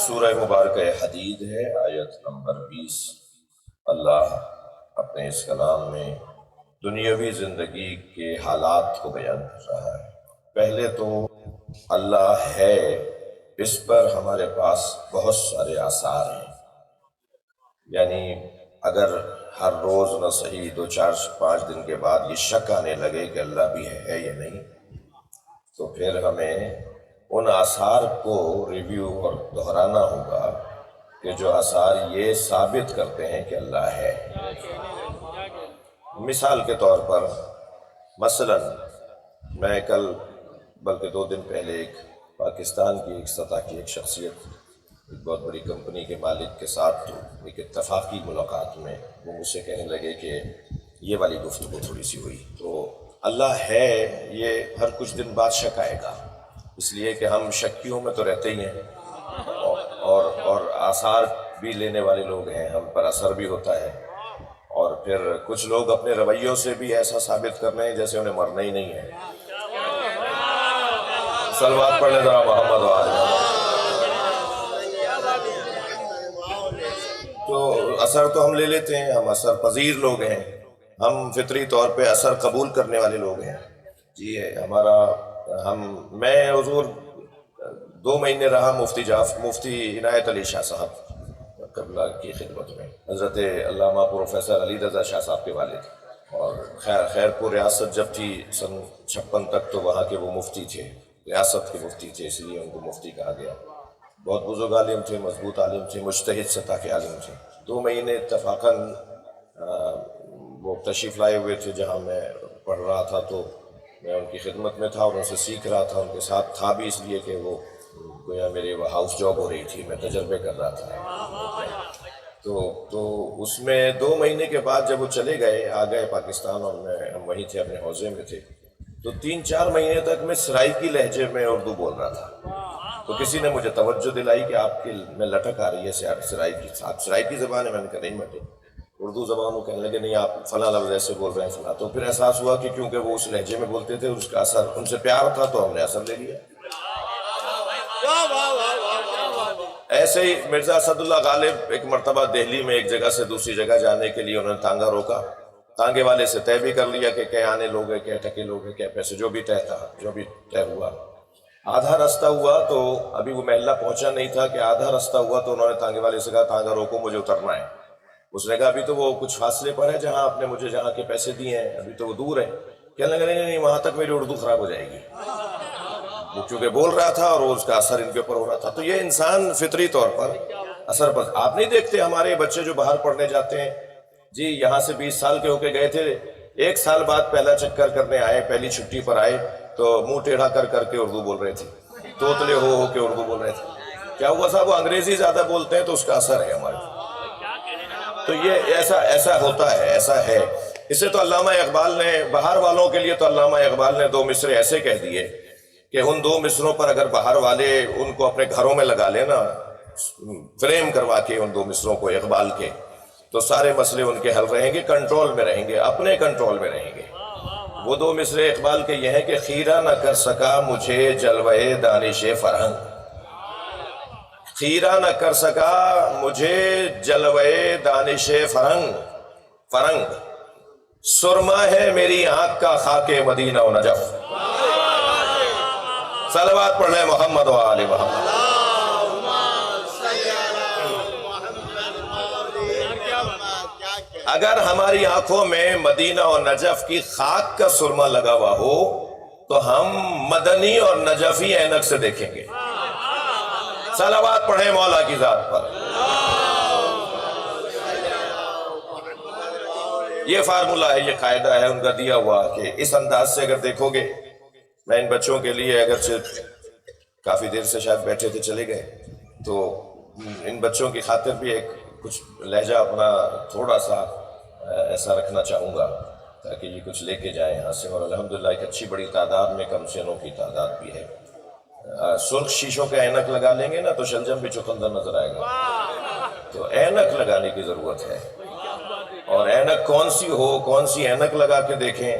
سورہ مبارکہ حدید ہے، آیت نمبر 20۔ اللہ اپنے اس کلام میں دنیاوی زندگی کے حالات کو بیان کر رہا ہے۔ پہلے تو اللہ ہے، اس پر ہمارے پاس بہت سارے آثار ہیں، یعنی اگر ہر روز نہ صحیح 2-4-5 دن کے بعد یہ شک آنے لگے کہ اللہ بھی ہے یا نہیں، تو پھر ہمیں ان آثار کو ریویو اور دہرانا ہوگا کہ جو آثار یہ ثابت کرتے ہیں کہ اللہ ہے۔ مثال کے طور پر مثلا میں کل بلکہ 2 دن پہلے ایک پاکستان کی ایک سطح کی ایک شخصیت، ایک بہت بڑی کمپنی کے مالک کے ساتھ ایک اتفاقی ملاقات میں وہ مجھ سے کہنے لگے کہ یہ والی گفتگو تھوڑی سی ہوئی، تو اللہ ہے یہ ہر کچھ دن بعد شک آئے گا، اس لیے کہ ہم شکیوں میں تو رہتے ہی ہیں اور آثار بھی لینے والے لوگ ہیں، ہم پر اثر بھی ہوتا ہے، اور پھر کچھ لوگ اپنے رویوں سے بھی ایسا ثابت کر رہے ہیں جیسے انہیں مرنا ہی نہیں ہے۔ صلوات پڑھ لیں ذرا محمد و آل تو اثر تو ہم لے لیتے ہیں، ہم اثر پذیر لوگ ہیں، ہم فطری طور پہ اثر قبول کرنے والے لوگ ہیں۔ جی میں حضور 2 مہینے رہا مفتی عنایت علی شاہ صاحب قبلہ کی خدمت میں، حضرت علامہ پروفیسر علی رضا شاہ صاحب کے والد، اور خیرپور ریاست جب تھی سن 56 تک تو وہاں کے وہ مفتی تھے، ریاست کے مفتی تھے، اس لیے ان کو مفتی کہا گیا۔ بہت بزرگ عالم تھے، مضبوط عالم تھے، مجتہد سطح کے عالم تھے۔ 2 مہینے اتفاقاً وہ تشریف لائے ہوئے تھے جہاں میں پڑھ رہا تھا، تو میں ان کی خدمت میں تھا اور ان سے سیکھ رہا تھا، ان کے ساتھ تھا بھی اس لیے کہ وہ گویا میرے وہ ہاؤس جاب ہو رہی تھی، میں تجربے کر رہا تھا۔ تو اس میں 2 مہینے کے بعد جب وہ چلے گئے، آ گئے پاکستان، اور ہم وہیں تھے، اپنے حوضے میں تھے، تو 3-4 مہینے تک میں سرائیکی لہجے میں اردو بول رہا تھا۔ تو کسی نے مجھے توجہ دلائی کہ آپ کی میں لٹک آ رہی ہے سرائیکی، آپ سرائیکی زبان ہے؟ میں نے کہا نہیں بیٹے اردو زبان، وہ کہنے لگے نہیں آپ فلاں لفظ ایسے بول رہے ہیں فلاں۔ تو پھر احساس ہوا کہ کیونکہ وہ اس لہجے میں بولتے تھے، اس کا اثر ان سے پیار تھا، تو ہم نے اثر لے لیا۔ ایسے ہی مرزا اسد اللہ غالب ایک مرتبہ دہلی میں ایک جگہ سے دوسری جگہ جانے کے لیے انہوں نے تانگا روکا، تانگے والے سے طے بھی کر لیا کہ کیا آنے لوگ ہیں، کیا ٹکے لوگ ہیں، کیا پیسے، جو بھی طے ہوا۔ آدھا رستہ ہوا تو ابھی وہ محلہ پہنچا نہیں تھا کہ آدھا رستہ ہوا تو انہوں نے تانگے والے سے کہا تانگا روکو مجھے اترنا ہے۔ اس نے کہا ابھی تو وہ کچھ فاصلے پر ہے جہاں آپ نے مجھے جہاں کے پیسے دیے ہیں، ابھی تو وہ دور ہے۔ کہنے لگا نہیں وہاں تک میری اردو خراب ہو جائے گی، وہ چونکہ بول رہا تھا اور اس کا اثر ان کے اوپر ہو رہا تھا۔ تو یہ انسان فطری طور پر اثر پر، آپ نہیں دیکھتے ہمارے بچے جو باہر پڑھنے جاتے ہیں، جی یہاں سے 20 سال کے ہو کے گئے تھے، 1 سال بعد پہلا چکر کرنے آئے، پہلی چھٹی پر آئے تو منہ ٹیڑھا کر کے اردو بول رہے تھے، توتلے ہو کے اردو بول رہے تھے۔ کیا ہوا صاحب؟ وہ انگریزی زیادہ بولتے ہیں تو اس کا اثر ہے ہمارے۔ تو یہ ایسا ہوتا ہے، ایسا ہے۔ اسے تو علامہ اقبال نے، باہر والوں کے لیے تو علامہ اقبال نے 2 مصرے ایسے کہہ دیے کہ ان 2 مصروں پر اگر باہر والے ان کو اپنے گھروں میں لگا لینا، فریم کروا کے ان 2 مصروں کو اقبال کے، تو سارے مسئلے ان کے حل رہیں گے، کنٹرول میں رہیں گے، اپنے کنٹرول میں رہیں گے۔ وہ 2 مصرے اقبال کے یہ ہیں کہ خیرہ نہ کر سکا مجھے جلوے دانش فرہنگ، خیرہ نہ کر سکا مجھے جلوے دانش فرنگ، سرما ہے میری آنکھ کا خاک مدینہ و نجف۔ صلوات پڑھ لیں محمد و آل محمد۔ اگر ہماری آنکھوں میں مدینہ اور نجف کی خاک کا سرما لگا ہوا ہو تو ہم مدنی اور نجفی عینک سے دیکھیں گے۔ صلوات پڑھیں مولا کی ذات پر۔ یہ فارمولہ ہے، یہ قاعدہ ہے ان کا دیا ہوا کہ اس انداز سے اگر دیکھو گے، میں ان بچوں کے لیے اگرچہ کافی دیر سے شاید بیٹھے تھے چلے گئے، تو ان بچوں کی خاطر بھی ایک کچھ لہجہ اپنا تھوڑا سا ایسا رکھنا چاہوں گا تاکہ یہ کچھ لے کے جائیں یہاں سے، اور الحمدللہ ایک اچھی بڑی تعداد میں کم سنوں کی تعداد بھی ہے۔ سرخ شیشوں کے اینک لگا لیں گے نا تو شلجم بھی چقندر نظر آئے گا، تو اینک لگانے کی ضرورت ہے، اور اینک کون سی ہو، کون سی اینک لگا کے دیکھیں،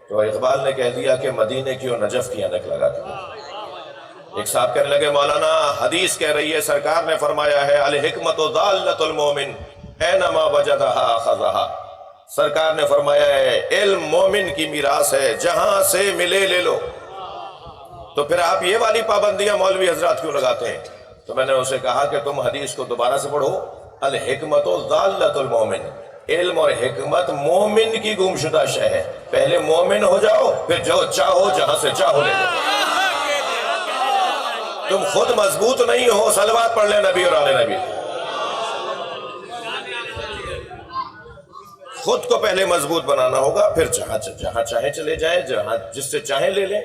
تو اقبال نے کہہ دیا کہ مدینے کی اور نجف کی اینک لگا کے دیکھیں۔ ایک صاحب کہنے لگے مولانا حدیث کہہ رہی ہے سرکار نے فرمایا ہے الحکمت ضالۃ المومن اینما وجدہا اخذہا، سرکار نے فرمایا ہے علم مومن کی میراث ہے، جہاں سے ملے لے لو۔ تو پھر آپ یہ والی پابندیاں مولوی حضرات کیوں لگاتے ہیں؟ تو میں نے اسے کہا کہ تم حدیث کو دوبارہ سے پڑھو، الحکمت ضالۃ المومن، علم اور حکمت مومن کی گمشدہ شے ہے، پہلے مومن ہو جاؤ پھر جو چاہو جہاں سے چاہو لے لو۔ تم خود مضبوط نہیں ہو، صلوات پڑھ لیں نبی اور آل نبی، خود کو پہلے مضبوط بنانا ہوگا، پھر جہاں چاہیں چلے جائیں، جہاں جس سے چاہیں لے لیں۔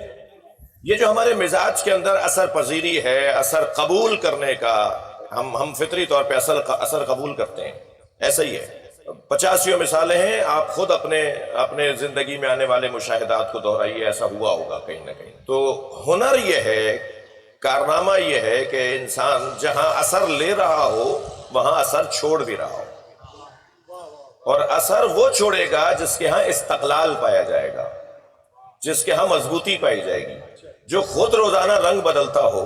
یہ جو ہمارے مزاج کے اندر اثر پذیری ہے، اثر قبول کرنے کا، ہم فطری طور پہ اثر قبول کرتے ہیں، ایسا ہی ہے۔ 85 مثالیں ہیں، آپ خود اپنے زندگی میں آنے والے مشاہدات کو دہرائیے، ایسا ہوا ہوگا کہیں نہ کہیں۔ تو ہنر یہ ہے، کارنامہ یہ ہے کہ انسان جہاں اثر لے رہا ہو وہاں اثر چھوڑ بھی رہا ہو، اور اثر وہ چھوڑے گا جس کے ہاں استقلال پایا جائے گا، جس کے ہاں مضبوطی پائی جائے گی۔ جو خود روزانہ رنگ بدلتا ہو،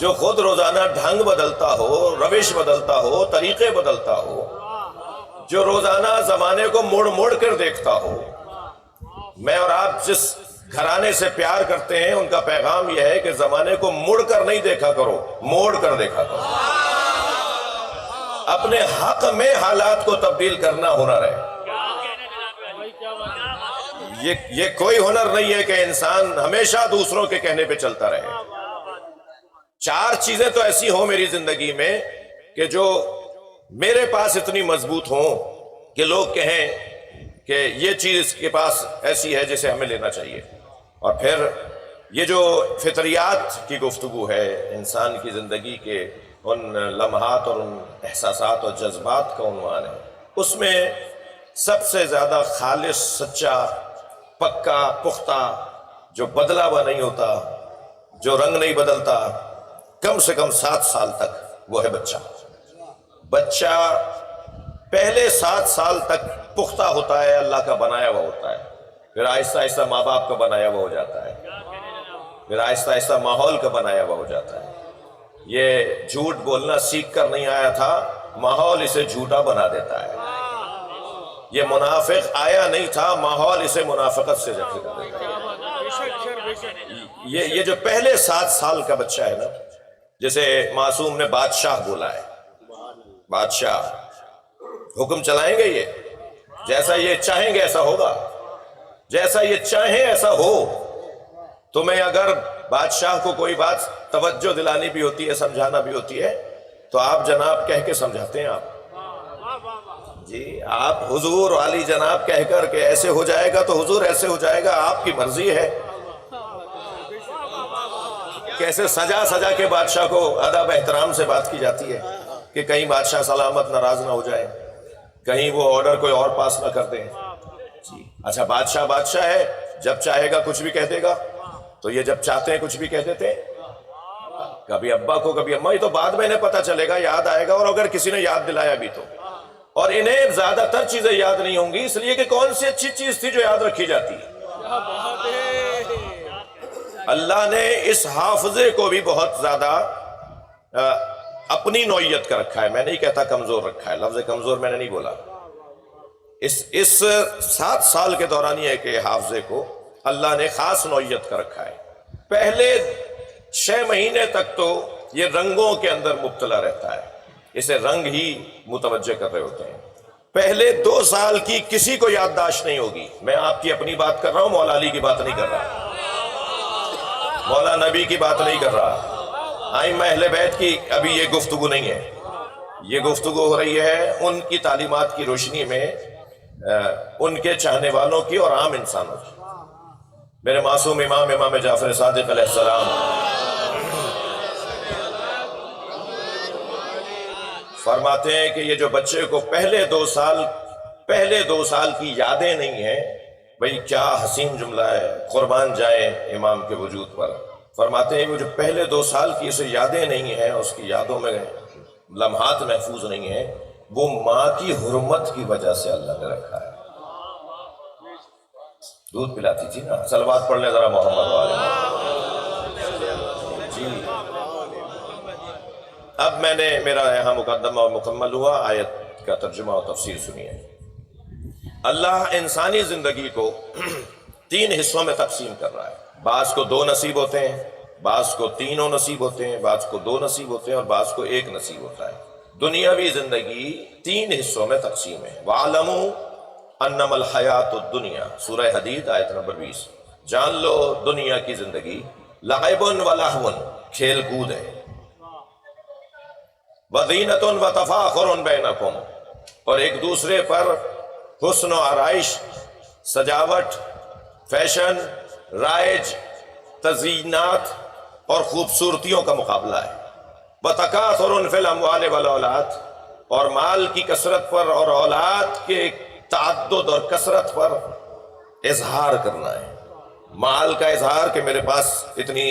جو خود روزانہ ڈھنگ بدلتا ہو، روش بدلتا ہو، طریقے بدلتا ہو، جو روزانہ زمانے کو موڑ موڑ کر دیکھتا ہو۔ میں اور آپ جس گھرانے سے پیار کرتے ہیں ان کا پیغام یہ ہے کہ زمانے کو مڑ کر نہیں دیکھا کرو، موڑ کر دیکھا کرو۔ اپنے حق میں حالات کو تبدیل کرنا ہنر ہے۔ یہ کوئی ہنر نہیں ہے کہ انسان ہمیشہ دوسروں کے کہنے پہ چلتا رہے۔ 4 چیزیں تو ایسی ہوں میری زندگی میں کہ جو میرے پاس اتنی مضبوط ہوں کہ لوگ کہیں کہ یہ چیز اس کے پاس ایسی ہے جسے ہمیں لینا چاہیے۔ اور پھر یہ جو فطریات کی گفتگو ہے، انسان کی زندگی کے ان لمحات اور ان احساسات اور جذبات کا عنوان ہے، اس میں سب سے زیادہ خالص، سچا، پکا، پختہ، جو بدلا ہوا نہیں ہوتا، جو رنگ نہیں بدلتا، کم سے کم 7 سال تک، وہ ہے بچہ۔ بچہ پہلے 7 سال تک پختہ ہوتا ہے، اللہ کا بنایا ہوا ہوتا ہے، پھر آہستہ آہستہ ماں باپ کا بنایا ہوا ہو جاتا ہے، پھر آہستہ آہستہ ماحول کا بنایا ہوا ہو جاتا ہے۔ یہ جھوٹ بولنا سیکھ کر نہیں آیا تھا، ماحول اسے جھوٹا بنا دیتا ہے۔ یہ منافق آیا نہیں تھا، ماحول اسے منافقت سے جذب کر دیتا ہے۔ یہ جو پہلے 7 سال کا بچہ ہے نا، جسے معصوم نے بادشاہ بولا ہے، بادشاہ حکم چلائیں گے، یہ جیسا یہ چاہیں گے ایسا ہوگا، جیسا یہ چاہیں ایسا ہو۔ تمہیں اگر بادشاہ کو کوئی بات توجہ دلانی بھی ہوتی ہے، سمجھانا بھی ہوتی ہے، تو آپ جناب کہہ کے سمجھاتے ہیں۔ آپ جی، آپ حضور علی جناب کہہ کر کہ ایسے ہو جائے گا تو حضور ایسے ہو جائے گا، آپ کی مرضی ہے۔ کیسے سجا سجا کے بادشاہ کو ادب احترام سے بات کی جاتی ہے کہ کہیں بادشاہ سلامت ناراض نہ ہو جائے، کہیں وہ آرڈر کوئی اور پاس نہ کر دیں۔ جی اچھا، بادشاہ ہے، جب چاہے گا کچھ بھی کہہ دے گا، تو یہ جب چاہتے ہیں کچھ بھی کہہ دیتے ہیں، کبھی ابا کو کبھی اماں، یہ تو بعد میں انہیں پتہ چلے گا، یاد آئے گا، اور اگر کسی نے یاد دلایا بھی تو۔ اور انہیں زیادہ تر چیزیں یاد نہیں ہوں گی، اس لیے کہ کون سی اچھی چیز تھی جو یاد رکھی جاتی ہے۔ اللہ نے اس حافظے کو بھی بہت زیادہ اپنی نوعیت کا رکھا ہے، میں نہیں کہتا کمزور رکھا ہے، لفظ کمزور میں نے نہیں بولا۔ اس 7 سال کے دورانیے کے حافظے کو اللہ نے خاص نوعیت کا رکھا ہے۔ پہلے 6 مہینے تک تو یہ رنگوں کے اندر مبتلا رہتا ہے، اسے رنگ ہی متوجہ کر رہے ہوتے ہیں۔ پہلے 2 سال کی کسی کو یادداشت نہیں ہوگی، میں آپ کی اپنی بات کر رہا ہوں، مولا علی کی بات نہیں کر رہا، مولا نبی کی بات نہیں کر رہا، ائمہ اہل بیت کی ابھی یہ گفتگو نہیں ہے، یہ گفتگو ہو رہی ہے ان کی تعلیمات کی روشنی میں، ان کے چاہنے والوں کی اور عام انسانوں کی۔ میرے معصوم امام جعفر صادق علیہ السلام فرماتے ہیں کہ یہ جو بچے کو پہلے 2 سال کی یادیں نہیں ہیں، بھئی کیا حسین جملہ ہے، قربان جائیں امام کے وجود پر۔ فرماتے ہیں وہ جو پہلے 2 سال کی اسے یادیں نہیں ہیں، اس کی یادوں میں لمحات محفوظ نہیں ہیں، وہ ماں کی حرمت کی وجہ سے اللہ نے رکھا ہے۔ دودھ پلاتی تھی نا، صلوات پڑھ لیں ذرا محمد والے۔ اب میں نے میرا یہاں مقدمہ مکمل ہوا، آیت کا ترجمہ اور تفسیر سنیے۔ اللہ انسانی زندگی کو 3 حصوں میں تقسیم کر رہا ہے۔ بعض کو 2 نصیب ہوتے ہیں، بعض کو 3 نصیب ہوتے ہیں، بعض کو 2 نصیب ہوتے ہیں، اور بعض کو 1 نصیب ہوتا ہے۔ دنیاوی زندگی 3 حصوں میں تقسیم ہے۔ وَاعْلَمُوا أَنَّمَا الْحَيَاةُ الدُّنْيَا، سورہ حدید آیت نمبر 20۔ جان لو دنیا کی زندگی لَعِبٌ وَلَهْوٌ، کھیل کود ہے، وَزِینَةٌ وَتَفَاخُرٌ بَيْنَكُمْ، اور ایک دوسرے پر حسن و آرائش، سجاوٹ، فیشن، رائج، تزئینات اور خوبصورتیوں کا مقابلہ ہے۔ وَتَكَاثُرٌ فِي الْأَمْوَالِ وَالْأَوْلَادِ، اور مال کی کثرت پر اور اولاد کے تعدد اور کثرت پر اظہار کرنا ہے۔ مال کا اظہار کہ میرے پاس اتنی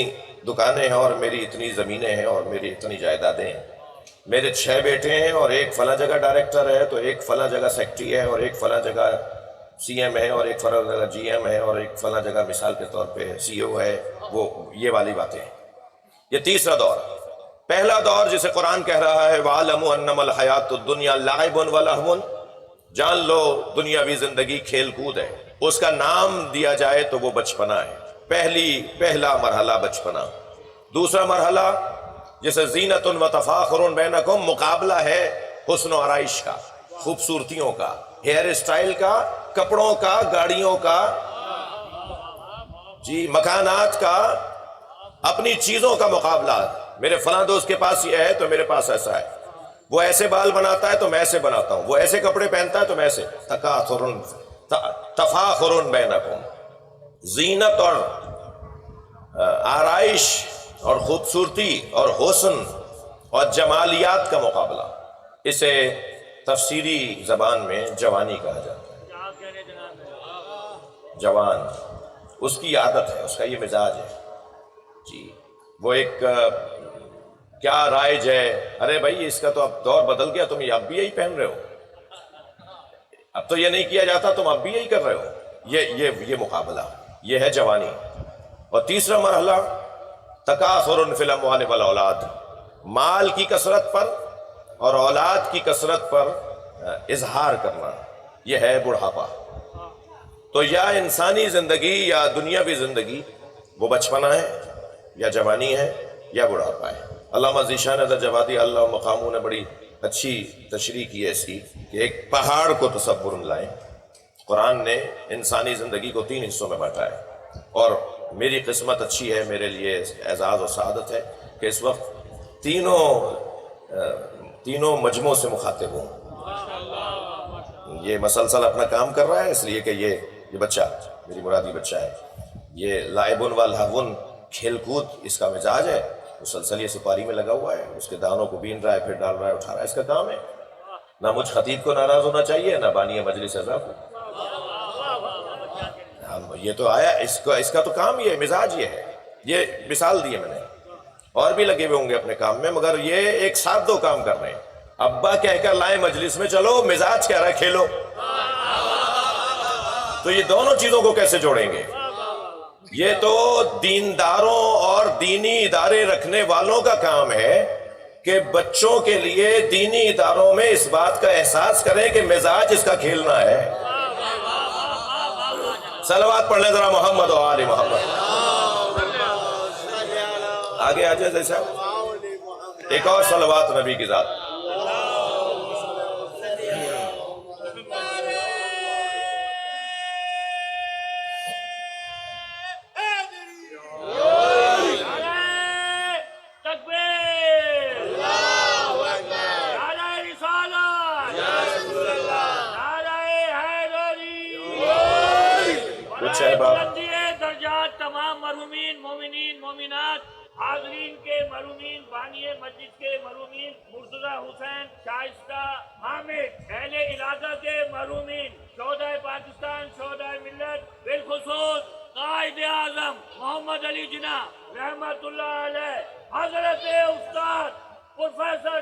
دکانیں ہیں اور میری اتنی زمینیں ہیں اور میری اتنی جائیدادیں ہیں، میرے 6 بیٹے ہیں اور ایک فلاں جگہ ڈائریکٹر ہے، تو ایک فلاں جگہ سیکٹری ہے، اور ایک فلاں جگہ سی ایم ہے، اور ایک فلاں جگہ جی ایم ہے، اور ایک فلاں جگہ مثال کے طور پہ سی او ہے، وہ یہ والی باتیں ہیں۔ یہ تیسرا دور۔ پہلا دور جسے قرآن کہہ رہا ہے وَعَلَمُوا أَنَّمَا الْحَيَاةُ الدُّنْيَا لَعِبٌ وَلَهْوٌ، جان لو دنیاوی زندگی کھیل کود ہے۔ اس کا نام دیا جائے تو وہ بچپنا ہے۔ پہلا مرحلہ بچپنا۔ دوسرا مرحلہ جسے زینۃ وتفاخر بینکم، مقابلہ ہے حسن و آرائش کا، خوبصورتیوں کا، ہیئر اسٹائل کا، کپڑوں کا، گاڑیوں کا، جی مکانات کا، اپنی چیزوں کا مقابلہ۔ میرے فلاں دوست کے پاس یہ ہے تو میرے پاس ایسا ہے، وہ ایسے بال بناتا ہے تو میں ایسے بناتا ہوں، وہ ایسے کپڑے پہنتا ہے تو میں ایسے۔ تفاخر بینکم، زینت اور آرائش اور خوبصورتی اور حسن اور جمالیات کا مقابلہ۔ اسے تفسیری زبان میں جوانی کہا جاتا ہے۔ جوان، اس کی عادت ہے، اس کا یہ مزاج ہے، جی وہ ایک کیا رائج ہے، ارے بھائی اس کا تو اب دور بدل گیا، تم اب بھی یہی پہن رہے ہو، اب تو یہ نہیں کیا جاتا، تم اب بھی یہی کر رہے ہو، یہ مقابلہ، یہ ہے جوانی۔ اور تیسرا مرحلہ تکاثر فی الاموال والاولاد، مال کی کثرت پر اور اولاد کی کثرت پر اظہار کرنا، یہ ہے بڑھاپا۔ تو یا انسانی زندگی یا دنیاوی زندگی وہ بچپنا ہے یا جوانی ہے یا بڑھاپا ہے۔ علامہ ذیشان جوادی اللہ مقاموں نے بڑی اچھی تشریح کی ہے اس کی، کہ ایک پہاڑ کو تصور لائیں۔ قرآن نے انسانی زندگی کو 3 حصوں میں بانٹا ہے، اور میری قسمت اچھی ہے، میرے لیے اعزاز اور سعادت ہے کہ اس وقت تینوں مجموعوں سے مخاطب ہوں۔ یہ مسلسل اپنا کام کر رہا ہے، اس لیے کہ یہ بچہ میری مرادی بچہ ہے، یہ لائبن والہون، کھیل کود اس کا مزاج ہے، مسلسل یہ سپاری میں لگا ہوا ہے، اس کے دانوں کو بین رہا ہے، پھر ڈال رہا ہے، اٹھا رہا ہے، اس کا کام ہے۔ نہ مجھ خطیب کو ناراض ہونا چاہیے، نہ بانی مجلس اعضاء کو۔ یہ تو آیا، اس کا تو کام یہ ہے، مزاج یہ ہے، یہ مثال دی ہے میں نے۔ اور بھی لگے ہوئے ہوں گے اپنے کام میں، مگر یہ ایک ساتھ 2 کام کر رہے ہیں۔ ابا کہہ کر لائے مجلس میں، چلو مزاج کہہ رہا ہے کھیلو، تو یہ دونوں چیزوں کو کیسے جوڑیں گے؟ یہ تو دینداروں اور دینی ادارے رکھنے والوں کا کام ہے کہ بچوں کے لیے دینی اداروں میں اس بات کا احساس کریں کہ مزاج اس کا کھیلنا ہے۔ صلوات پڑھ لیں ذرا محمد و آل محمد۔ آگے آ جائے جیسا ایک اور صلوات نبی کی ذات۔ درجات تمام مرحومین مومنین مومنات، حاضرین کے مرحومین، بانی مسجد کے مرحومین، مرتضی حسین شائستہ حامد، اہل علاقہ کے مرحومین، شہدائے پاکستان، شہدائے ملت، بالخصوص قائد اعظم محمد علی جناح رحمت اللہ علیہ، حضرت استاد پروفیسر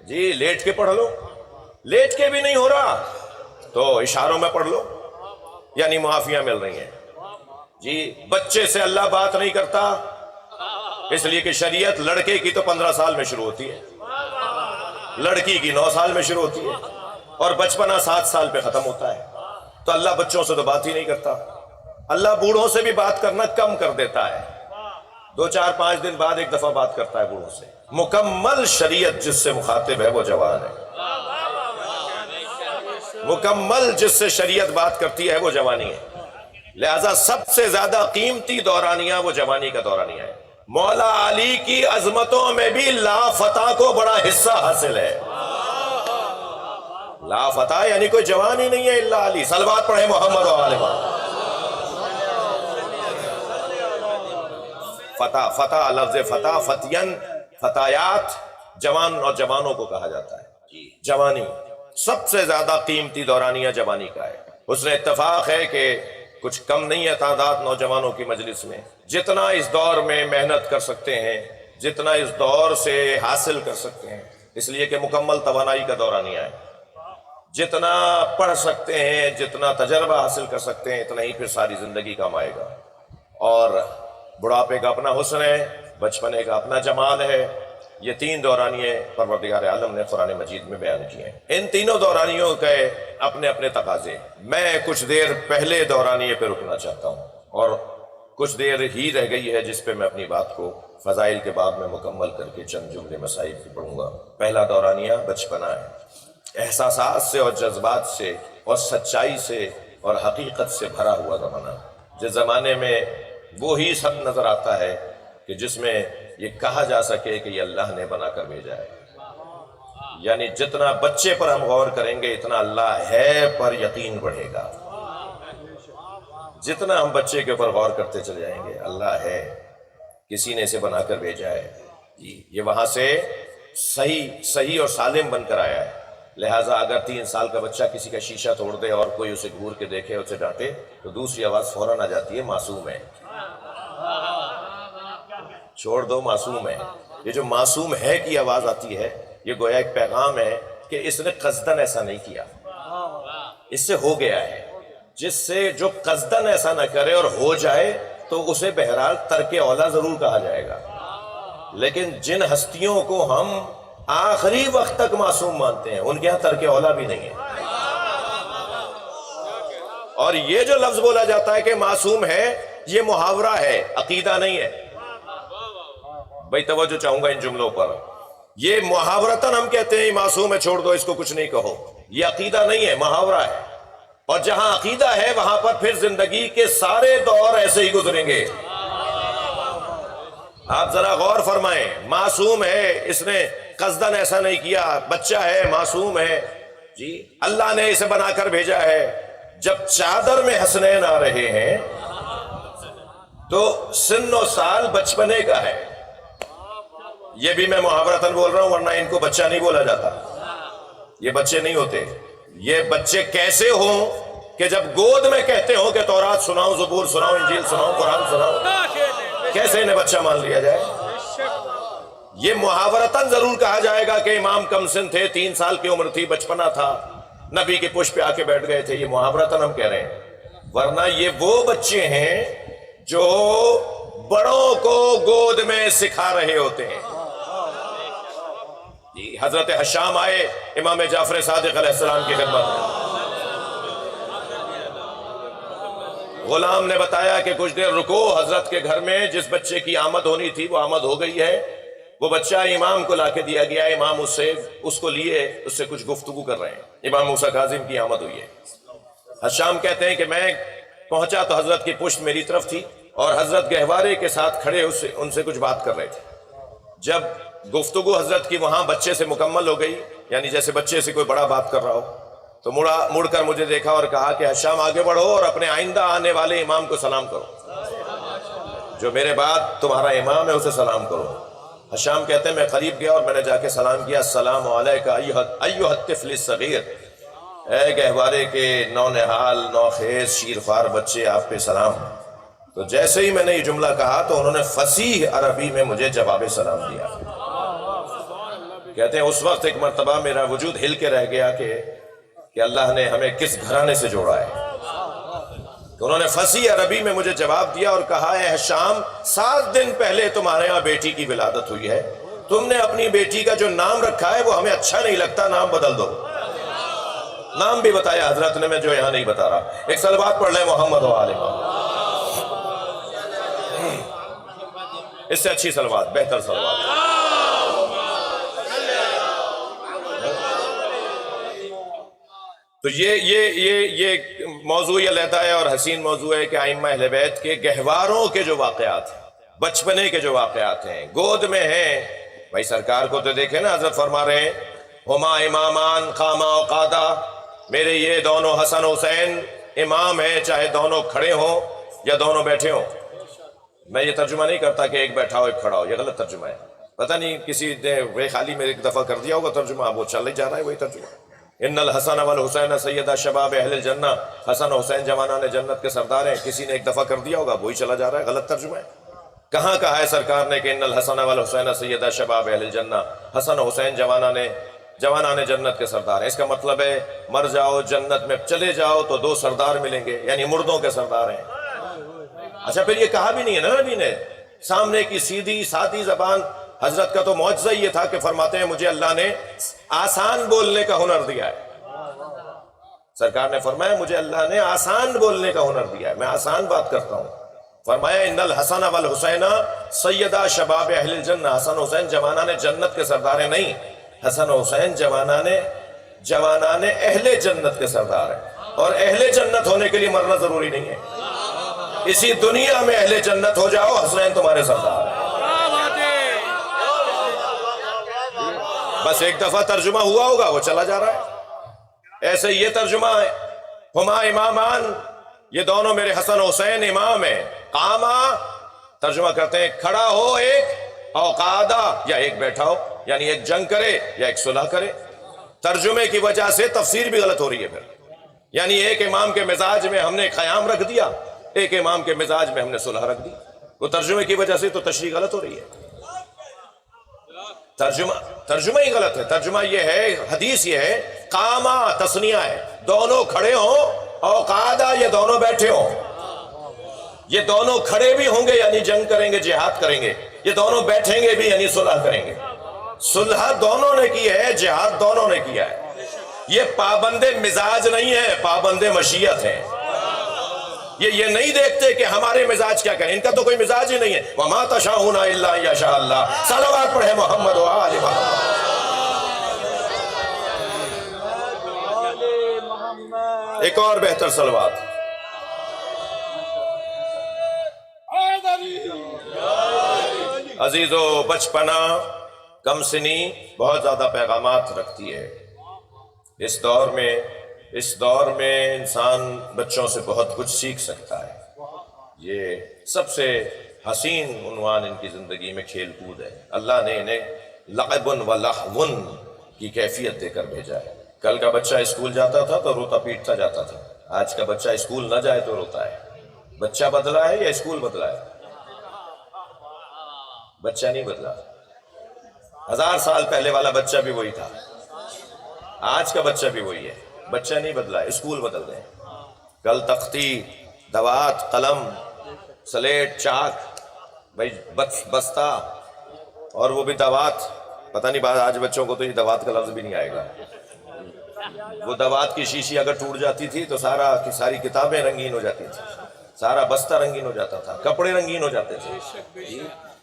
جی لیٹ کے پڑھ لو، لیٹ کے بھی نہیں ہو رہا تو اشاروں میں پڑھ لو، یعنی معافیاں مل رہی ہیں۔ جی بچے سے اللہ بات نہیں کرتا، اس لیے کہ شریعت لڑکے کی تو 15 سال میں شروع ہوتی ہے، لڑکی کی 9 سال میں شروع ہوتی ہے، اور بچپنا 7 سال پہ ختم ہوتا ہے۔ تو اللہ بچوں سے تو بات ہی نہیں کرتا، اللہ بوڑھوں سے بھی بات کرنا کم کر دیتا ہے، 2 4 5 دن بعد ایک دفعہ بات کرتا ہے بوڑھوں سے۔ مکمل شریعت جس سے مخاطب ہے وہ جوان ہے، مکمل جس سے شریعت بات کرتی ہے وہ جوانی ہے، لہذا سب سے زیادہ قیمتی دورانیہ وہ جوانی کا دورانیہ ہے۔ مولا علی کی عظمتوں میں بھی لا فتح کو بڑا حصہ حاصل ہے۔ لا فتح یعنی کوئی جوان ہی نہیں ہے الا علی۔ صلوات پڑھیں محمد و آل محمد۔ فتح، فتح لفظ فتح، فتین، فتایات، جوان اور جوانوں کو کہا جاتا ہے۔ جوانی سب سے زیادہ قیمتی دورانیہ جوانی کا ہے۔ اس نے اتفاق ہے کہ کچھ کم نہیں ہے تعداد نوجوانوں کی مجلس میں، جتنا اس دور میں محنت کر سکتے ہیں، جتنا اس دور سے حاصل کر سکتے ہیں، اس لیے کہ مکمل توانائی کا دورانیہ ہے، جتنا پڑھ سکتے ہیں، جتنا تجربہ حاصل کر سکتے ہیں، اتنا ہی پھر ساری زندگی کام آئے گا۔ اور بڑھاپے کا اپنا حسن ہے، بچپنے کا اپنا جمال ہے۔ یہ 3 دورانیے پروردگار عالم نے قرآن مجید میں بیان کیے ہیں۔ ان تینوں دورانیوں کے اپنے اپنے تقاضے۔ میں کچھ دیر پہلے دورانیے پہ رکنا چاہتا ہوں، اور کچھ دیر ہی رہ گئی ہے جس پہ میں اپنی بات کو فضائل کے باب میں مکمل کر کے چند جملے مسائل کی پڑھوں گا۔ پہلا دورانیہ بچپنا ہے، احساسات سے اور جذبات سے اور سچائی سے اور حقیقت سے بھرا ہوا زمانہ، جس زمانے میں وہی سب نظر آتا ہے کہ جس میں یہ کہا جا سکے کہ یہ اللہ نے بنا کر بھیجا ہے۔ یعنی جتنا بچے پر ہم غور کریں گے اتنا اللہ ہے پر یقین بڑھے گا۔ جتنا ہم بچے کے اوپر غور کرتے چلے جائیں گے اللہ ہے، کسی نے اسے بنا کر بھیجا ہے، یہ وہاں سے صحیح اور سالم بن کر آیا ہے۔ لہٰذا اگر 3 سال کا بچہ کسی کا شیشہ توڑ دے اور کوئی اسے گھور کے دیکھے، اسے ڈانٹے، تو دوسری آواز فوراً آ جاتی ہے معصوم ہے، چھوڑ دو معصوم ہے۔ یہ جو معصوم ہے کی آواز آتی ہے، یہ گویا ایک پیغام ہے کہ اس نے قصدن ایسا نہیں کیا، اس سے ہو گیا ہے۔ جس سے جو قصدن ایسا نہ کرے اور ہو جائے تو اسے بہرحال ترک اولا ضرور کہا جائے گا، لیکن جن ہستیوں کو ہم آخری وقت تک معصوم مانتے ہیں ان کے ہاں ترک اولا بھی نہیں ہے۔ اور یہ جو لفظ بولا جاتا ہے کہ معصوم ہے، یہ محاورہ ہے، عقیدہ نہیں ہے۔ بھائی توجہ چاہوں گا ان جملوں پر۔ یہ محاورتاً ہم کہتے ہیں معصوم ہے، چھوڑ دو اس کو، کچھ نہیں کہو، یہ عقیدہ نہیں ہے، محاورہ ہے۔ اور جہاں عقیدہ ہے وہاں پر پھر زندگی کے سارے دور ایسے ہی گزریں گے۔ آپ ذرا غور فرمائیں، معصوم ہے، اس نے قصدن ایسا نہیں کیا، بچہ ہے، معصوم ہے، جی اللہ نے اسے بنا کر بھیجا ہے۔ جب چادر میں حسنین آ رہے ہیں تو سن و سال بچپنے کا ہے۔ یہ بھی میں محاورتاً بول رہا ہوں، ورنہ ان کو بچہ نہیں بولا جاتا، یہ بچے نہیں ہوتے۔ یہ بچے کیسے ہوں کہ جب گود میں کہتے ہوں کہ تورات سناؤ، زبور سناؤ، انجیل سناؤ، قرآن سناؤ، کیسے انہیں بچہ مان لیا جائے؟ یہ محاورتاً ضرور کہا جائے گا کہ امام کم سن تھے، 3 سال کی عمر تھی، بچپنا تھا، نبی کے پشت پہ آ کے بیٹھ گئے تھے، یہ محاورتاً ہم کہہ رہے ہیں۔ ورنہ یہ وہ بچے ہیں جو بڑوں کو گود میں سکھا رہے ہوتے ہیں۔ جی حضرت حشام آئے امام جعفر صادق علیہ السلام کی خدمت میں، غلام نے بتایا کہ کچھ دیر رکو، حضرت کے گھر میں جس بچے کی آمد ہونی تھی وہ آمد ہو گئی ہے۔ وہ بچہ امام کو لا کے دیا گیا، امام اس کو لیے اس سے کچھ گفتگو کر رہے ہیں۔ امام موسیٰ کاظم کی آمد ہوئی ہے۔ حشام کہتے ہیں کہ میں پہنچا تو حضرت کی پشت میری طرف تھی اور حضرت گہوارے کے ساتھ کھڑے ان سے کچھ بات کر رہے تھے۔ جب گفتگو حضرت کی وہاں بچے سے مکمل ہو گئی، یعنی جیسے بچے سے کوئی بڑا بات کر رہا ہو، تو مڑ کر مجھے دیکھا اور کہا کہ حشام آگے بڑھو اور اپنے آئندہ آنے والے امام کو سلام کرو، جو میرے بعد تمہارا امام ہے اسے سلام کرو۔ حشام کہتے ہیں میں قریب گیا اور میں نے جا کے سلام کیا، السلام علیکہ ایھا الطفل الصغیر، اے گہوارے کے نونہال نوخیز شیرخوار بچے، آپ پہ سلام۔ تو جیسے ہی میں نے یہ جملہ کہا تو انہوں نے فصیح عربی میں مجھے جواب سلام دیا کہ کہتے ہیں اس وقت ایک مرتبہ میرا وجود ہل کے رہ گیا کہ اللہ نے ہمیں کس گھرانے سے جوڑا ہے. تو انہوں نے فصیح عربی میں مجھے جواب دیا اور کہا ہے شام 7 دن پہلے تمہارے ہاں بیٹی کی ولادت ہوئی ہے, تم نے اپنی بیٹی کا جو نام رکھا ہے وہ ہمیں اچھا نہیں لگتا, نام بدل دو. نام بھی بتایا حضرت نے, میں جو یہاں نہیں بتا رہا. ایک صلوات پڑھ لیں محمد و آل محمد. اس سے اچھی صلوات, بہتر صلوات. تو یہ موضوع یہ لیتا ہے اور حسین موضوع ہے کہ ائمہ اہل بیت کے گہواروں کے جو واقعات ہیں, بچپنے کے جو واقعات ہیں, گود میں ہیں. بھائی سرکار کو تو دیکھیں نا, حضرت فرما رہے ہیں ہما امامان قاما و قادا, میرے یہ دونوں حسن حسین امام ہیں, چاہے دونوں کھڑے ہوں یا دونوں بیٹھے ہوں. میں یہ ترجمہ نہیں کرتا کہ ایک بیٹھا ہو ایک کھڑا ہو, یہ غلط ترجمہ ہے. پتہ نہیں کسی نے وہ خالی میں ایک دفعہ کر دیا ہوگا ترجمہ, اب وہ چل ہی جا رہا ہے وہی ترجمہ. ان الحسن والحسین سیدہ شباب اہل الجنہ, حسن حسین جوانان جنت کے سردار ہیں. کسی نے ایک دفعہ کر دیا ہوگا, وہی چلا جا رہا ہے, غلط ترجمہ ہے. کہاں کہا ہے سرکار نے کہ ان الحسن والحسین سیدہ شباب اہل الجنہ, حسن حسین جوانان جنت کے سردار ہیں. اس کا مطلب ہے مر جاؤ جنت میں چلے جاؤ تو 2 سردار ملیں گے, یعنی مردوں کے سردار ہیں. اچھا پھر یہ کہا بھی نہیں ہے نا نبی نے, سامنے کی سیدھی سادی زبان. حضرت کا تو معجزہ یہ تھا کہ فرماتے ہیں مجھے اللہ نے آسان بولنے کا ہنر دیا ہے. سرکار نے فرمایا مجھے اللہ نے آسان بولنے کا ہنر دیا ہے, میں آسان بات کرتا ہوں. فرمایا ان الحسن والحسین سیدہ شباب اہل الجنہ, حسن حسین جوانان جنت کے سردار ہیں. نہیں, حسن حسین جوانان اہل جنت کے سردار ہیں. اور اہل جنت ہونے کے لیے مرنا ضروری نہیں ہے, اسی دنیا میں اہل جنت ہو جاؤ, حسنین تمہارے سردار ہیں. بس ایک دفعہ ترجمہ ہوا ہوگا, وہ چلا جا رہا ہے. ایسے یہ ترجمہ ہے ہما امامان, یہ دونوں میرے حسن حسین امام ہیں. قاما ترجمہ کرتے ہیں کھڑا ہو ایک, او قادا یا ایک بیٹھا ہو, یعنی ایک جنگ کرے یا ایک صلح کرے. ترجمے کی وجہ سے تفسیر بھی غلط ہو رہی ہے پھر. یعنی ایک امام کے مزاج میں ہم نے قیام رکھ دیا, ایک امام کے مزاج میں ہم نے صلح رکھ دی. وہ ترجمے کی وجہ سے تو تشریح غلط ہو رہی ہے. ترجمہ ہی غلط ہے. ترجمہ یہ ہے, حدیث یہ ہے قاما تثنیہ ہے, دونوں کھڑے ہوں, او قادا یہ دونوں بیٹھے ہوں. یہ دونوں کھڑے بھی ہوں گے یعنی جنگ کریں گے, جہاد کریں گے. یہ دونوں بیٹھیں گے بھی یعنی صلح کریں گے. صلح دونوں نے کی ہے, جہاد دونوں نے کیا ہے. یہ پابند مزاج نہیں ہے, پابند مشیت ہے. یہ نہیں دیکھتے کہ ہمارے مزاج کیا کہیں, ان کا تو کوئی مزاج ہی نہیں ہے. وَمَا تَشَاءُونَ إِلَّا أَن يَشَاءَ اللَّهُ. صلوات پڑھے محمد و آل محمد. ایک اور بہتر صلوات. عزیزو, بچپنا کم سنی بہت زیادہ پیغامات رکھتی ہے. اس دور میں انسان بچوں سے بہت کچھ سیکھ سکتا ہے. یہ سب سے حسین عنوان ان کی زندگی میں کھیل کود ہے. اللہ نے انہیں لعب و لہو کی کیفیت دے کر بھیجا ہے. کل کا بچہ اسکول جاتا تھا تو روتا پیٹتا جاتا تھا, آج کا بچہ اسکول نہ جائے تو روتا ہے. بچہ بدلا ہے یا اسکول بدلا ہے؟ بچہ نہیں بدلا. 1000 سال پہلے والا بچہ بھی وہی تھا, آج کا بچہ بھی وہی ہے. بچہ نہیں بدلا, اسکول بدل گئے. کل تختی, دوات, قلم, سلیٹ, چاک, بھائی بستہ, اور وہ بھی دوات. پتہ نہیں بات آج بچوں کو تو یہ دوات کا لفظ بھی نہیں آئے گا. وہ دوات کی شیشی اگر ٹوٹ جاتی تھی تو ساری کتابیں رنگین ہو جاتی تھی, سارا بستہ رنگین ہو جاتا تھا, کپڑے رنگین ہو جاتے تھے.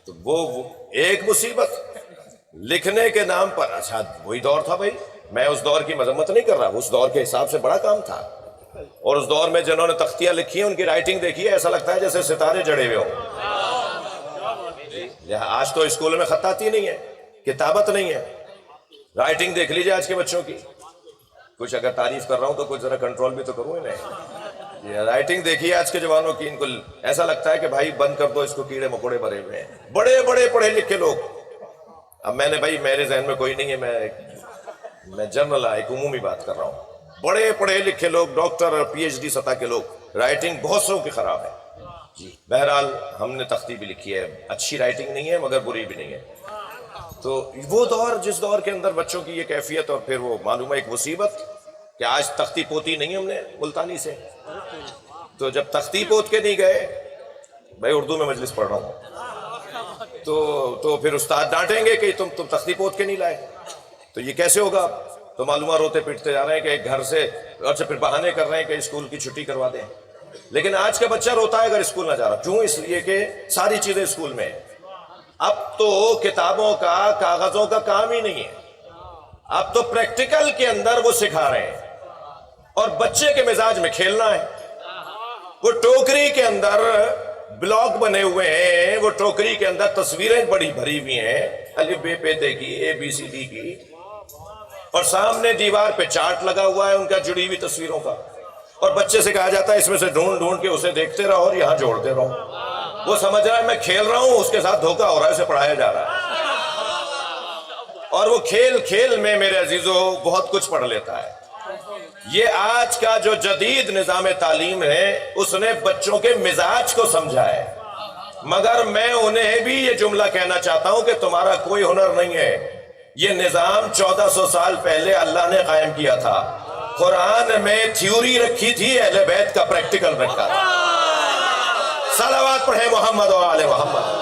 تو وہ ایک مصیبت لکھنے کے نام پر. اچھا وہی دور تھا بھائی, میں اس دور کی مذمت نہیں کر رہا, اس دور کے حساب سے بڑا کام تھا. اور اس دور میں جنہوں نے تختیاں لکھی ہیں ان کی رائٹنگ دیکھی ہے, ایسا لگتا ہے جیسے ستارے جڑے ہوئے ہوں. آج تو اسکول میں خطاطی نہیں ہے, کتابت نہیں ہے. رائٹنگ دیکھ لیجیے آج کے بچوں کی. کچھ اگر تعریف کر رہا ہوں تو کچھ ذرا کنٹرول بھی تو کروں انہیں. رائٹنگ دیکھیے آج کے جوانوں کی, ان کو ایسا لگتا ہے کہ بھائی بند کر دو اس کو, کیڑے مکوڑے بھرے ہوئے ہیں. بڑے بڑے پڑھے لکھے لوگ. اب میں نے بھائی میرے ذہن میں کوئی نہیں ہے, میں جنرل ایک عمومی بات کر رہا ہوں. بڑے پڑھے لکھے لوگ, ڈاکٹر اور پی ایچ ڈی سطح کے لوگ, رائٹنگ بہت سو کی خراب ہے. جی بہرحال ہم نے تختی بھی لکھی ہے, اچھی رائٹنگ نہیں ہے مگر بری بھی نہیں ہے. تو وہ دور جس دور کے اندر بچوں کی یہ کیفیت، اور پھر وہ معلوم ہے ایک مصیبت کہ آج تختی پوتی نہیں ہم نے ملتانی سے، تو جب تختی پوت کے نہیں گئے، بھائی اردو میں مجلس پڑھ رہا ہوں، تو پھر استاد ڈانٹیں گے کہ تم تختی پوت کے نہیں لائے، تو یہ کیسے ہوگا؟ تو معلومات روتے پیٹتے جا رہے ہیں کہ ایک گھر سے، اچھا پھر بہانے کر رہے ہیں کہ اسکول کی چھٹی کروا دیں. لیکن آج کا بچہ روتا ہے اگر اسکول نہ جا رہا. کیوں؟ اس لیے کہ ساری چیزیں اسکول میں ہیں. اب تو کتابوں کا، کاغذوں کا کام ہی نہیں ہے، اب تو پریکٹیکل کے اندر وہ سکھا رہے ہیں، اور بچے کے مزاج میں کھیلنا ہے. وہ ٹوکری کے اندر بلاک بنے ہوئے ہیں، وہ ٹوکری کے اندر تصویریں بڑی بھری ہوئی ہیں، الف ب پ ت کی، اے بی سی ڈی کی، اور سامنے دیوار پہ چارٹ لگا ہوا ہے ان کا جڑی ہوئی تصویروں کا، اور بچے سے کہا جاتا ہے اس میں سے ڈھونڈ ڈھونڈ کے اسے دیکھتے رہو اور یہاں جوڑتے رہو. وہ سمجھ رہا ہے میں کھیل رہا ہوں، اس کے ساتھ دھوکہ ہو رہا ہے، اسے پڑھایا جا رہا ہے. اور وہ کھیل کھیل میں میرے عزیزو بہت کچھ پڑھ لیتا ہے. یہ آج کا جو جدید نظام تعلیم ہے اس نے بچوں کے مزاج کو سمجھا ہے. مگر میں انہیں بھی یہ جملہ کہنا چاہتا ہوں کہ تمہارا کوئی ہنر نہیں ہے. یہ نظام 1400 سال پہلے اللہ نے قائم کیا تھا. قرآن میں تھیوری رکھی تھی، اہل بیت کا پریکٹیکل رکھا تھا. صلوات پڑھیں محمد و آل محمد.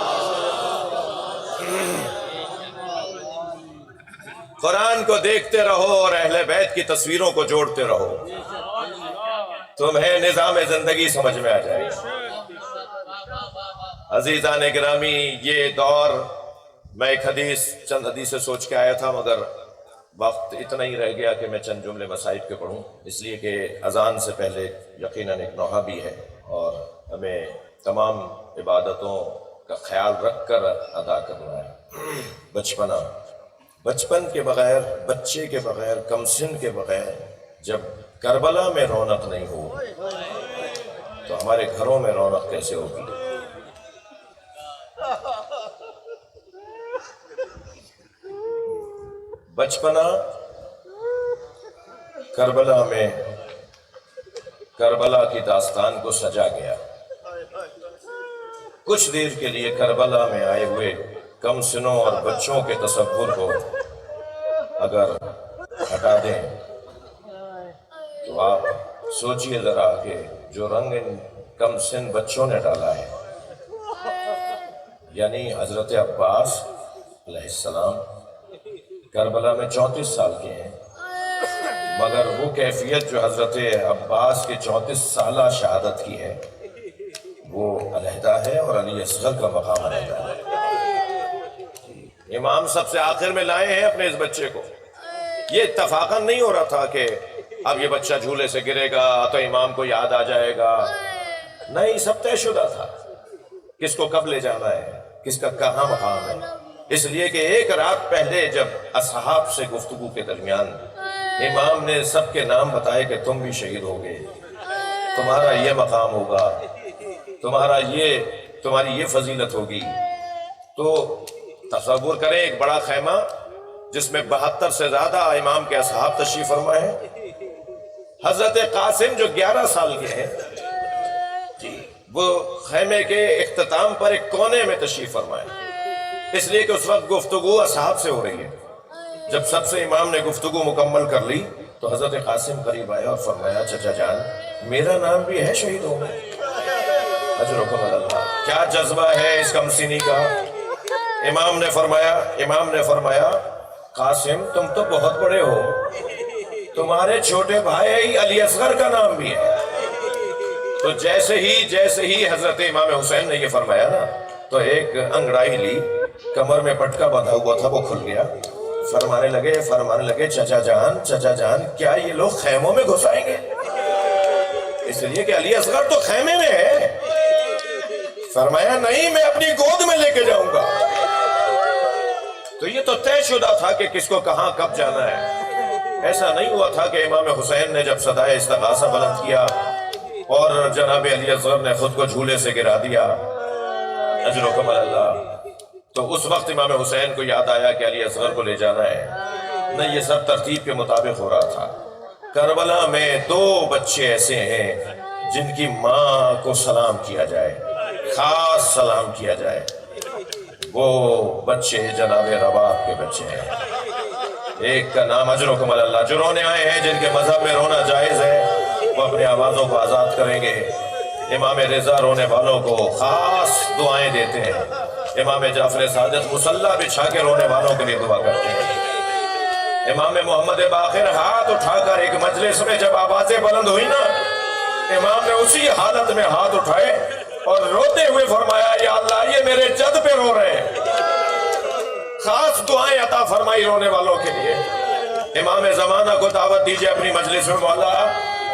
قرآن کو دیکھتے رہو اور اہل بیت کی تصویروں کو جوڑتے رہو، تمہیں نظام زندگی سمجھ میں آ جائے گا. عزیزان گرامی، یہ دور، میں ایک چند حدیثیں سوچ کے آیا تھا، مگر وقت اتنا ہی رہ گیا کہ میں چند جملے مصائب کے پڑھوں، اس لیے کہ اذان سے پہلے یقیناً ایک نوحہ بھی ہے اور ہمیں تمام عبادتوں کا خیال رکھ کر ادا کرنا ہے. بچپن کے بغیر، بچے کے بغیر، کمسن کے بغیر جب کربلا میں رونق نہیں ہو تو ہمارے گھروں میں رونق کیسے ہوگی؟ بچپنا کربلا میں، کربلا کی داستان کو سجا گیا. کچھ دیر کے لیے کربلا میں آئے ہوئے کم سنوں اور بچوں کے تصور کو اگر ہٹا دیں تو آپ سوچئے ذرا کہ جو رنگ ان کم سن بچوں نے ڈالا ہے، یعنی حضرت عباس علیہ السلام کربلا میں 34 سال کے ہیں، مگر وہ کیفیت جو حضرت عباس کے 34 سالہ شہادت کی ہے وہ علیحدہ ہے، اور علی اصغر کا مقام علیحدہ ہے. امام سب سے آخر میں لائے ہیں اپنے اس بچے کو. یہ اتفاقاً نہیں ہو رہا تھا کہ اب یہ بچہ جھولے سے گرے گا تو امام کو یاد آ جائے گا، نہیں، سب طے شدہ تھا کس کو کب لے جانا ہے، کس کا کہاں مقام ہے. اس لیے کہ ایک رات پہلے جب اصحاب سے گفتگو کے درمیان امام نے سب کے نام بتائے کہ تم بھی شہید ہوگے، تمہارا یہ مقام ہوگا، تمہاری یہ فضیلت ہوگی، تو تصور کریں ایک بڑا خیمہ جس میں 72 سے زیادہ امام کے اصحاب تشریف فرما ہیں. حضرت قاسم جو 11 سال کے ہیں وہ خیمے کے اختتام پر ایک کونے میں تشریف فرمائے، اس لیے کہ اس وقت گفتگو اصحاب سے ہو رہی ہے. جب سب سے امام نے گفتگو مکمل کر لی تو حضرت قاسم قریب آیا اور فرمایا چچا جان میرا نام بھی ہے شہید ہو گئے. اجرکم اللہ. کیا جذبہ ہے اس کمسینی کا. امام نے فرمایا قاسم تم تو بہت بڑے ہو، تمہارے چھوٹے بھائی علی اصغر کا نام بھی ہے. تو جیسے ہی حضرت امام حسین نے یہ فرمایا نا تو ایک انگڑائی لی، کمر میں پٹکا بندھا ہوا تھا وہ کھل گیا. فرمانے لگے چچا جان کیا یہ لوگ خیموں میں گھس آئیں گے؟ اس لیے کہ علی اصغر تو خیمے میں ہے. فرمایا نہیں، میں اپنی گود میں لے کے جاؤں گا. تو یہ تو طے شدہ تھا کہ کس کو کہاں کب جانا ہے. ایسا نہیں ہوا تھا کہ امام حسین نے جب صدائے استغاثہ بلند کیا اور جناب علی اصغر نے خود کو جھولے سے گرا دیا، اجرکم اللہ، تو اس وقت امام حسین کو یاد آیا کہ علی اصغر کو لے جانا ہے. نہیں، یہ سب ترتیب کے مطابق ہو رہا تھا. کربلا میں 2 بچے ایسے ہیں جن کی ماں کو سلام کیا جائے، خاص سلام کیا جائے. وہ بچے جناب رباب کے بچے ہیں۔ ایک کا نام اجرکم اللہ، جو رونے آئے ہیں جن کے مذہب میں رونا جائز ہے وہ اپنی آوازوں کو آزاد کریں گے۔ امام رضا رونے والوں کو خاص دعائیں دیتے ہیں۔ امام جعفر صادق مصلی بچھا کے رونے والوں کے لیے دعا کرتے ہیں۔ امام محمد باقر ہاتھ اٹھا کر ایک مجلس میں جب آوازیں بلند ہوئی نا، امام نے اسی حالت میں ہاتھ اٹھائے اور روتے ہوئے فرمایا یا اللہ یہ میرے جد پہ رو رہے ہیں۔ خاص دعائیں عطا فرمائی رونے والوں کے لیے۔ امام زمانہ کو دعوت دیجئے اپنی مجلس میں، مولا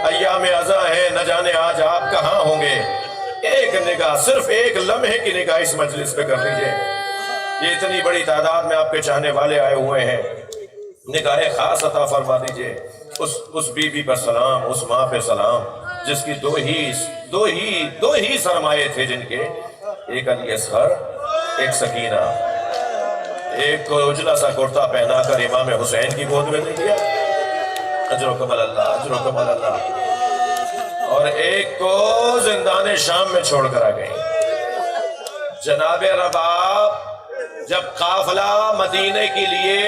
ایام ازاں ہے، نہ جانے آج آپ کہاں ہوں گے، ایک نگاہ، صرف ایک لمحے کی نگاہ اس مجلس پہ کر لیجئے۔ یہ اتنی بڑی تعداد میں آپ کے چاہنے والے آئے ہوئے ہیں، نگاہ خاص عطا فرما دیجئے۔ اس بی بی پر سلام، اس ماں پہ سلام جس کی دو ہی سرمایے تھے، جن کے ایک علی اصغر، ایک سکینہ، ایک کو اجلا سا کرتا پہنا کر امام حسین کی گود میں دے دیا، اجرکم اللہ، اجرکم اللہ، اور ایک کو زندان شام میں چھوڑ کر آ گئی۔ جناب رباب جب قافلہ مدینے کے لیے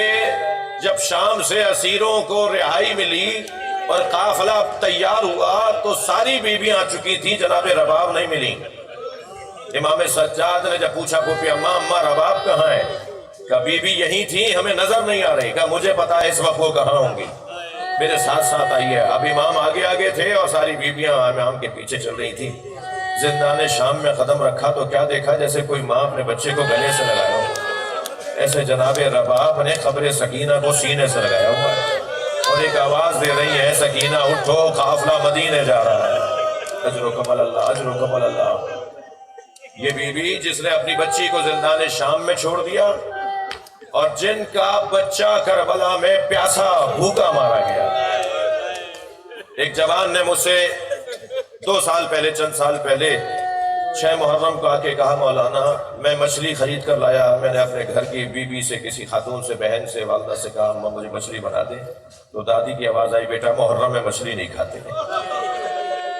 جب شام سے اسیروں کو رہائی ملی اور قافلہ تیار ہوا تو ساری بیویاں آ چکی تھیں، جناب رباب نہیں ملی۔ امام سجاد نے جب پوچھا پھوپھی اماں رباب کہاں ہے؟ کہا بی بی یہیں تھی، ہمیں نظر نہیں آ رہی۔ کہا مجھے پتا ہے اس وقت وہ کہاں ہوں گی، میرے ساتھ ساتھ آئیے۔ اب امام آگے تھے اور ساری بیویاں امام کے پیچھے چل رہی تھی۔ زندان شام میں قدم رکھا تو کیا دیکھا، جیسے کوئی ماں اپنے بچے کو گلے سے لگایا ہو، ایسے جناب رباب نے قبر سکینہ کو سینے سے لگایا ہوا ہے اور ایک آواز دے رہی ہے سکینہ اٹھو، قافلہ مدینے جا رہا ہے۔ اجرکم اللہ، اجرکم اللہ۔ یہ بی بی جس نے اپنی بچی کو زندان شام میں چھوڑ دیا اور جن کا بچہ کربلا میں پیاسا بھوکا مارا گیا۔ ایک جوان نے مجھ سے 2 سال پہلے، چند سال پہلے 6 محرم کو آ کے کہا مولانا میں مچھلی خرید کر لایا، میں نے اپنے گھر کی بی بی سے، کسی خاتون سے، بہن سے، والدہ سے کہا اماں مجھے مچھلی بنا دیں، تو دادی کی آواز آئی بیٹا محرم میں مچھلی نہیں کھاتے ہیں۔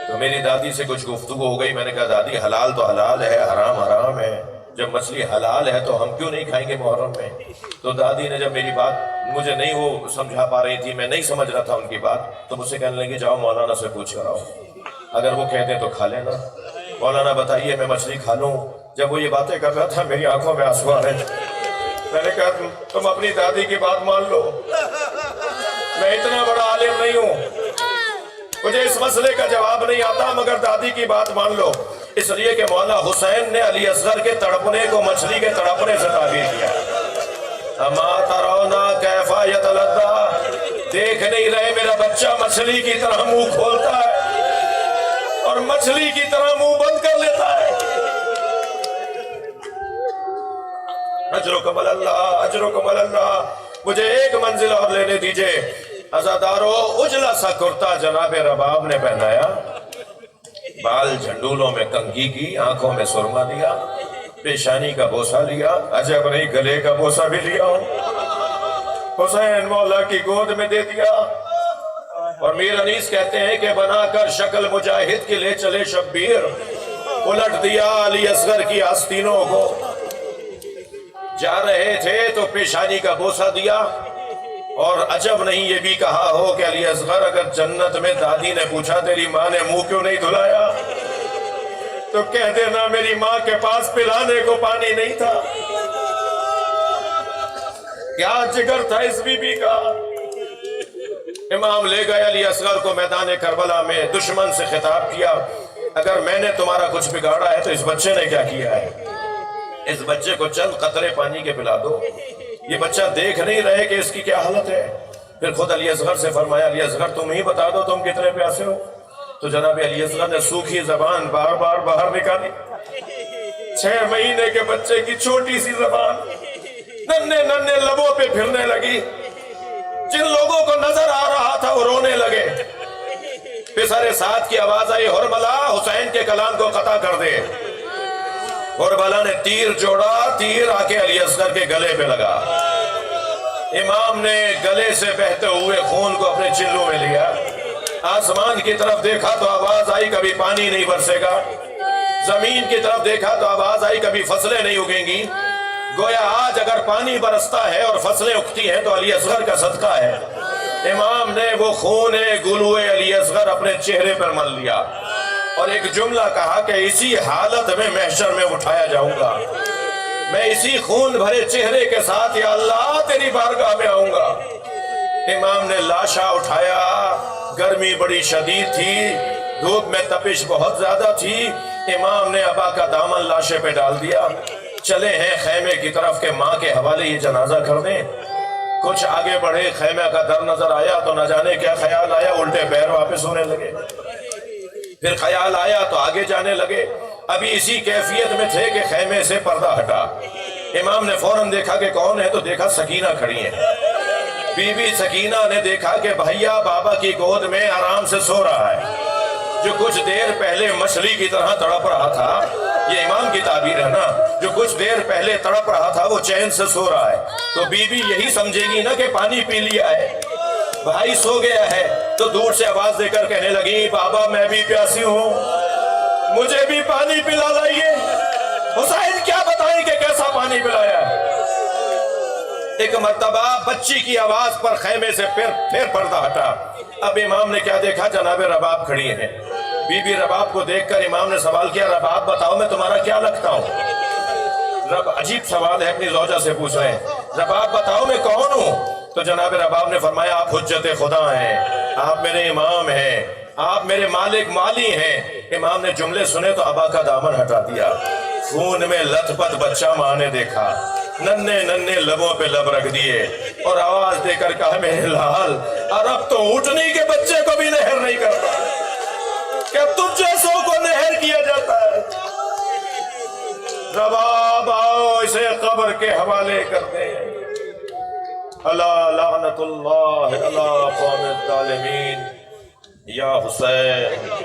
تو میری دادی سے کچھ گفتگو ہو گئی، میں نے کہا دادی حلال تو حلال ہے، حرام حرام ہے، جب مچھلی حلال ہے تو ہم کیوں نہیں کھائیں گے محرم میں؟ تو دادی نے جب میری بات مجھے نہیں وہ سمجھا پا رہی تھی، میں نہیں سمجھ رہا تھا ان کی بات، تو مجھ سے کہنے لگی جاؤ مولانا سے پوچھ کر آؤ، اگر وہ کہتے تو کھا لینا۔ مولانا بتائیے میں مچھلی کھا لوں؟ جب وہ یہ باتیں کر رہا تھا میری آنکھوں میں آنسو آ رہے تھے۔ میں نے کہا تم اپنی دادی کی بات مان لو، میں اتنا بڑا عالم نہیں ہوں، مجھے اس مسئلے کا جواب نہیں آتا، مگر دادی کی بات مان لو، اس لیے کہ مولا حسین نے علی اصغر کے تڑپنے کو مچھلی کے تڑپنے سے تعبیر کیا۔ اما ترونا کیفا یتلذا، دیکھ نہیں رہے میرا بچہ مچھلی کی طرح منہ کھولتا ہے اور مچھلی کی طرح منہ بند کر لیتا ہے۔ اجرکم اللہ، اجرکم اللہ۔ مجھے ایک منزل اور لینے دیجئے۔ عزادارو اجلا سا کرتا جناب رباب نے پہنایا، بال جھنڈولوں میں کنگھی کی، آنکھوں میں سرما دیا، پیشانی کا بوسہ لیا، عجب نہیں گلے کا بوسہ بھی لیا، حسین مولا کی گود میں دے دیا۔ اور میر انیس کہتے ہیں کہ بنا کر شکل مجاہد کے لے چلے شبیر، الٹ دیا علی اصغر کی آستینوں کو، جا رہے تھے تو پیشانی کا بوسہ دیا۔ اور عجب نہیں یہ بھی کہا ہو کہ علی اصغر اگر جنت میں دادی نے پوچھا تیری ماں نے منہ کیوں نہیں دھلایا تو کہہ دینا میری ماں کے پاس پلانے کو پانی نہیں تھا۔ کیا جگر تھا اس بی بی کا۔ امام لے گئے علی اصغر کو میدان کربلا میں، دشمن سے خطاب کیا، اگر میں نے تمہارا کچھ بگاڑا ہے تو اس بچے نے کیا کیا ہے، اس بچے کو چند قطرے پانی کے پلا دو، یہ بچہ دیکھ نہیں رہے کہ اس کی کیا حالت ہے۔ پھر خود علی اصغر سے فرمایا علی اصغر تم ہی بتا دو تم کتنے پیاسے ہو۔ تو جناب علی اصغر نے سوکھی زبان بار بار باہر نکالی، 6 مہینے کے بچے کی چھوٹی سی زبان ننھے ننھے لبوں پہ پھرنے لگی۔ جن لوگوں کو نظر آ رہا تھا وہ رونے لگے۔ پسر سعد کی آواز آئی ہرملا حسین کے کلام کو قطع کر دے۔ ہرملا نے تیر جوڑا، تیر آ کے علی اصغر کے گلے پہ لگا۔ امام نے گلے سے بہتے ہوئے خون کو اپنے چلوں میں لیا، آسمان کی طرف دیکھا تو آواز آئی کبھی پانی نہیں برسے گا، زمین کی طرف دیکھا تو آواز آئی کبھی فصلیں نہیں اگیں گی، گویا آج اگر پانی برستا ہے اور فصلیں اگتی ہیں تو علی اصغر کا صدقہ ہے۔ امام نے وہ خون گلوئے علی اصغر اپنے چہرے پر مل لیا اور ایک جملہ کہا کہ اسی حالت میں محشر میں اٹھایا جاؤں گا، میں اسی خون بھرے چہرے کے ساتھ یا اللہ تیری بارگاہ میں آؤں گا۔ امام نے لاشا اٹھایا، گرمی بڑی شدید تھی، دھوپ میں تپش بہت زیادہ تھی، امام نے ابا کا دامن لاشے پہ ڈال دیا، چلے ہیں خیمے کی طرف کہ ماں کے حوالے یہ جنازہ کر دیں۔ کچھ آگے بڑھے، خیمے کا در نظر آیا تو نہ جانے کیا خیال آیا، الٹے پیر واپس ہونے لگے۔ پھر خیال آیا تو آگے جانے لگے، ابھی اسی کیفیت میں تھے کہ خیمے سے پردہ ہٹا۔ امام نے فوراً دیکھا کہ کون ہے تو دیکھا سکینہ کھڑی ہے۔ بی بی سکینہ نے دیکھا کہ بھیا بابا کی گود میں آرام سے سو رہا ہے، جو کچھ دیر پہلے مچھلی کی طرح تڑپ رہا تھا، یہ امام کی تعبیر ہے نا، جو کچھ دیر پہلے تڑپ رہا تھا وہ چین سے سو رہا ہے، تو بی بی یہی سمجھے گی نا کہ پانی پی لیا ہے، بھائی سو گیا ہے، تو دور سے آواز دے کر کہنے لگی بابا میں بھی پیاسی ہوں، مجھے بھی پانی پلا لائیے۔ حسین کیا بتائیں کہ کیسا پانی پلایا ہے۔ ایک مرتبہ بچی کی آواز پر خیمے سے پھر پردہ ہٹا۔ اب امام نے کیا دیکھا، جناب رباب کھڑی ہیں۔ بی بی رباب کو دیکھ کر امام نے سوال کیا، رباب بتاؤ میں تمہارا کیا لگتا ہوں؟ عجیب سوال ہے، اپنی زوجہ سے پوچھ رہے ہیں، رباب بتاؤ میں کون ہوں؟ تو جناب رباب نے فرمایا آپ حجت خدا ہیں، آپ میرے امام ہیں، آپ میرے مالک مالی ہیں۔ امام نے جملے سنے تو ابا کا دامن ہٹا دیا، خون میں لت پت بچہ ماں نے دیکھا، ننے ننے لبوں پہ لب رکھ دیے اور آواز دے کر کہا میرے لال عرب تو اونٹنی کے بچے کو بھی نہر نہیں کرتا، کیا تم جیسوں کو نہر کیا جاتا ہے؟ رباب آؤ اسے قبر کے حوالے کرتے ہیں۔ اللہ لعنت اللہ علی قوم الظالمین، یا حسین